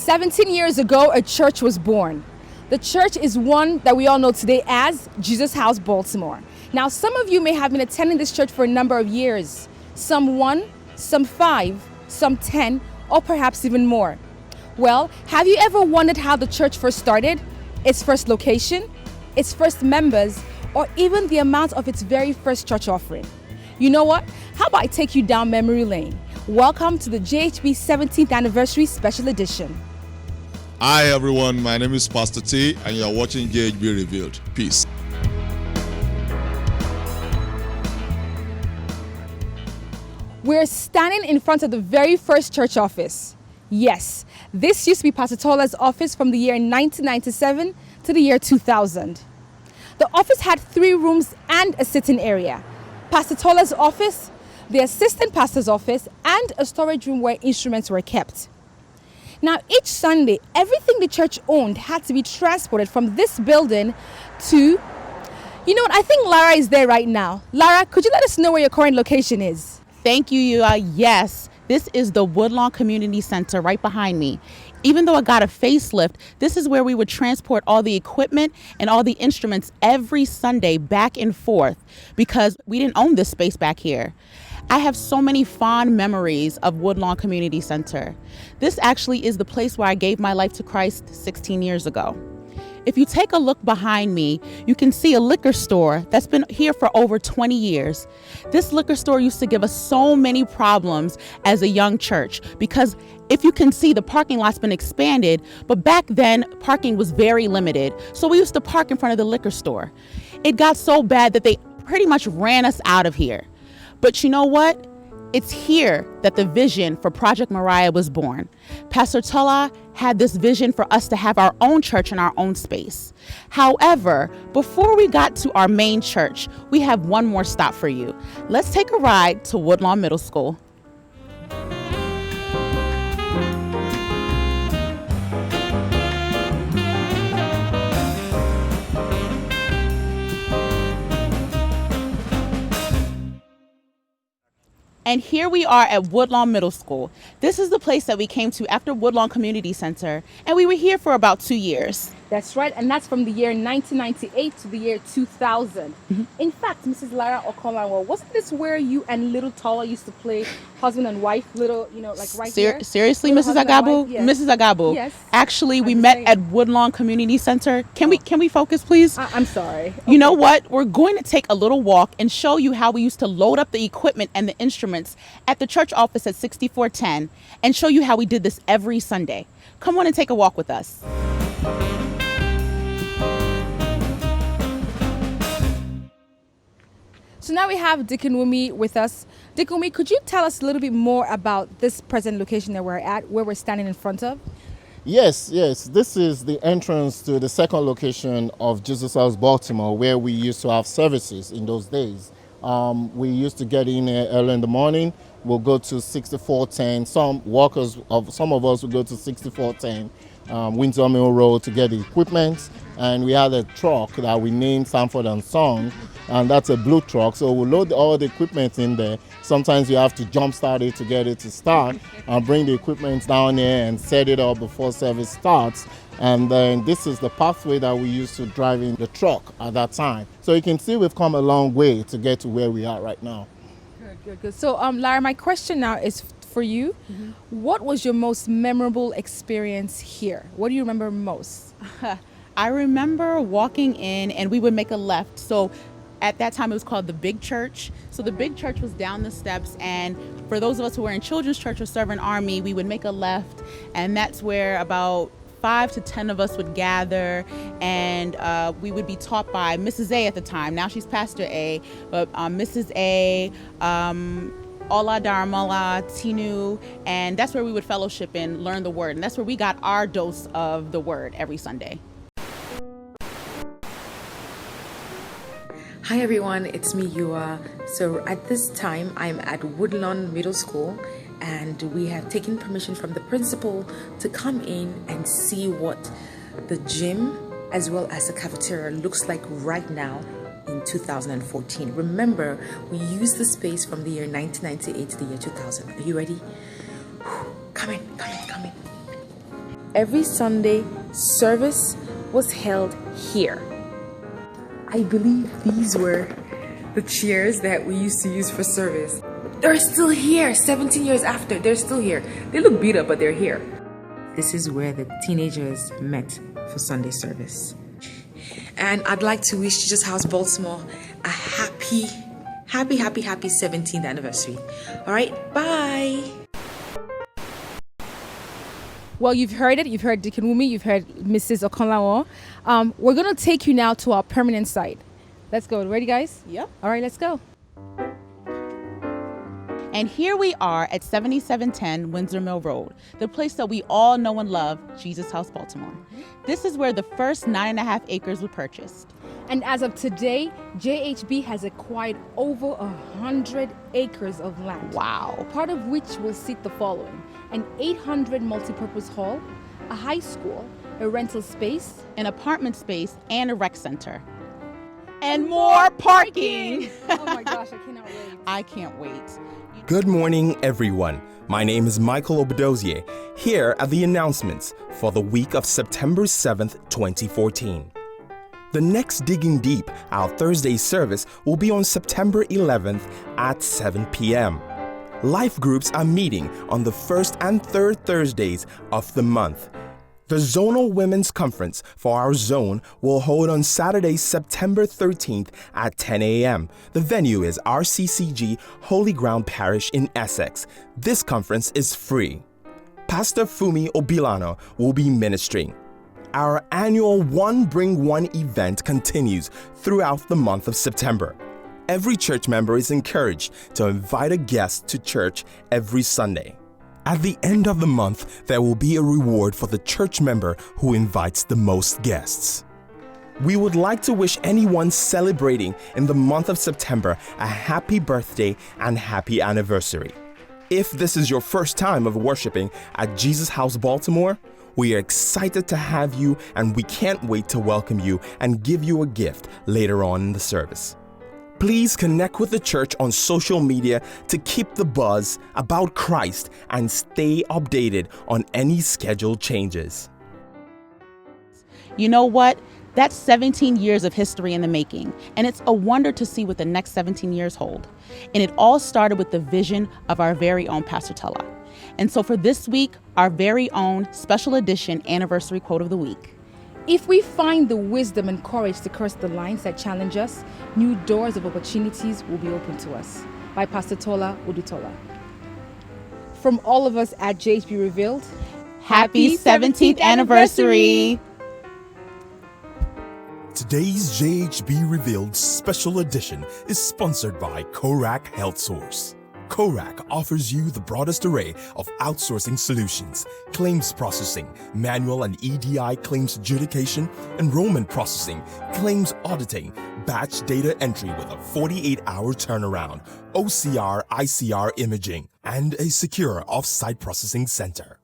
17 years ago, a church was born. The church is one that we all know today as Jesus House, Baltimore. Now, some of you may have been attending this church for a number of years. Some 1, some 5, some 10, or perhaps even more. Well, have you ever wondered how the church first started? Its first location, its first members, or even the amount of its very first church offering? You know what? How about I take you down memory lane? Welcome to the JHB 17th Anniversary Special Edition. Hi everyone, my name is Pastor T and you are watching JHB Revealed. Peace. We're standing in front of the very first church office. Yes, this used to be Pastor Tola's office from the year 1997 to the year 2000. The office had 3 rooms and a sitting area. Pastor Tola's office, the assistant pastor's office, and a storage room where instruments were kept. Now, each Sunday, everything the church owned had to be transported from this building to, you know what, I think Lara is there right now. Lara, could you let us know where your current location is? Thank you, yes, this is the Woodlawn Community Center right behind me. Even though it got a facelift, this is where we would transport all the equipment and all the instruments every Sunday back and forth because we didn't own this space back here. I have so many fond memories of Woodlawn Community Center. This actually is the place where I gave my life to Christ 16 years ago. If you take a look behind me, you can see a liquor store that's been here for over 20 years. This liquor store used to give us so many problems as a young church because if you can see, the parking lot's been expanded, but back then parking was very limited. So we used to park in front of the liquor store. It got so bad that they pretty much ran us out of here. But you know what? It's here that the vision for Project Mariah was born. Pastor Tola had this vision for us to have our own church in our own space. However, before we got to our main church, we have one more stop for you. Let's take a ride to Woodlawn Middle School. And here we are at Woodlawn Middle School. This is the place that we came to after Woodlawn Community Center, and we were here for about 2 years. That's right, and that's from the year 1998 to the year 2000. In fact, Mrs. Lara Okomawo, wasn't this where you and little Tola used to play husband and wife, little, like right here? Seriously, Little Mrs. Agabu? Yes. Mrs. Agabu. Yes. Actually, we met at Woodlawn Community Center. Can we focus, please? I'm sorry. Okay. You know what? We're going to take a little walk and show you how we used to load up the equipment and the instruments at the church office at 6410 and show you how we did this every Sunday. Come on and take a walk with us. So now we have Deacon Wumi with us. Deacon Wumi, could you tell us a little bit more about this present location that we're at, where we're standing in front of? Yes. This is the entrance to the second location of Jesus House, Baltimore, where we used to have services in those days. We used to get in early in the morning. We'll go to 6410. Some of us will go to 6410 Windsor Mill Road to get the equipment. And we had a truck that we named Sanford and Son, and that's a blue truck. So we'll load all the equipment in there. Sometimes you have to jump start it to get it to start and bring the equipment down there and set it up before service starts. And then this is the pathway that we used to drive in the truck at that time. So you can see we've come a long way to get to where we are right now. Good. So, Lara, my question now is for you. What was your most memorable experience here? What do you remember most? I remember walking in and we would make a left. So at that time it was called the Big Church. So the Big Church was down the steps, and for those of us who were in Children's Church or Servant Army, we would make a left, and that's where about 5 to 10 of us would gather, and we would be taught by Mrs. A at the time. Now she's Pastor A, but Mrs. A, Ola Dharamala, Tinu, and that's where we would fellowship and learn the word. And that's where we got our dose of the word every Sunday. Hi everyone, it's me, Yua. So at this time, I'm at Woodlawn Middle School, and we have taken permission from the principal to come in and see what the gym as well as the cafeteria looks like right now in 2014. Remember, we used the space from the year 1998 to the year 2000. Are you ready? Come in. every Sunday, service was held here. I believe these were the chairs that we used to use for service. They're still here, 17 years after, they're still here. They look beat up, but they're here. This is where the teenagers met for Sunday service. And I'd like to wish Jesus House Baltimore a happy 17th anniversary. All right, bye. Well, you've heard it. You've heard Deacon Wumi. You've heard Mrs. Okonlawo. We're going to take you now to our permanent site. Let's go. Ready, guys? Yep. All right, let's go. And here we are at 7710 Windsor Mill Road, the place that we all know and love, Jesus House Baltimore. This is where the first 9.5 acres were purchased. And as of today, JHB has acquired over 100 acres of land. Wow. Part of which will seat the following: an 800 multipurpose hall, a high school, a rental space, An apartment space and a rec center. And more parking. Oh my gosh, I cannot wait. I can't wait. Good morning, everyone. My name is Michael Obedozie, here at the announcements for the week of September 7th, 2014. The next Digging Deep, our Thursday service, will be on September 11th at 7 p.m. Life groups are meeting on the first and third Thursdays of the month. The Zonal Women's Conference for our zone will hold on Saturday, September 13th at 10 a.m. The venue is RCCG Holy Ground Parish in Essex. This conference is free. Pastor Fumi Obilano will be ministering. Our annual One Bring One event continues throughout the month of September. Every church member is encouraged to invite a guest to church every Sunday. At the end of the month, there will be a reward for the church member who invites the most guests. We would like to wish anyone celebrating in the month of September a happy birthday and happy anniversary. If this is your first time of worshiping at Jesus House Baltimore, we are excited to have you, and we can't wait to welcome you and give you a gift later on in the service. Please connect with the church on social media to keep the buzz about Christ and stay updated on any scheduled changes. You know what? That's 17 years of history in the making, and it's a wonder to see what the next 17 years hold. And it all started with the vision of our very own Pastor Tella. And so for this week, our very own special edition anniversary quote of the week. If we find the wisdom and courage to cross the lines that challenge us, new doors of opportunities will be open to us. By Pastor Tola Udutola. From all of us at JHB Revealed, Happy 17th anniversary! Today's JHB Revealed Special Edition is sponsored by Korak Health Source. Korak offers you the broadest array of outsourcing solutions: claims processing, manual and EDI claims adjudication, enrollment processing, claims auditing, batch data entry with a 48-hour turnaround, OCR, ICR imaging, and a secure off-site processing center.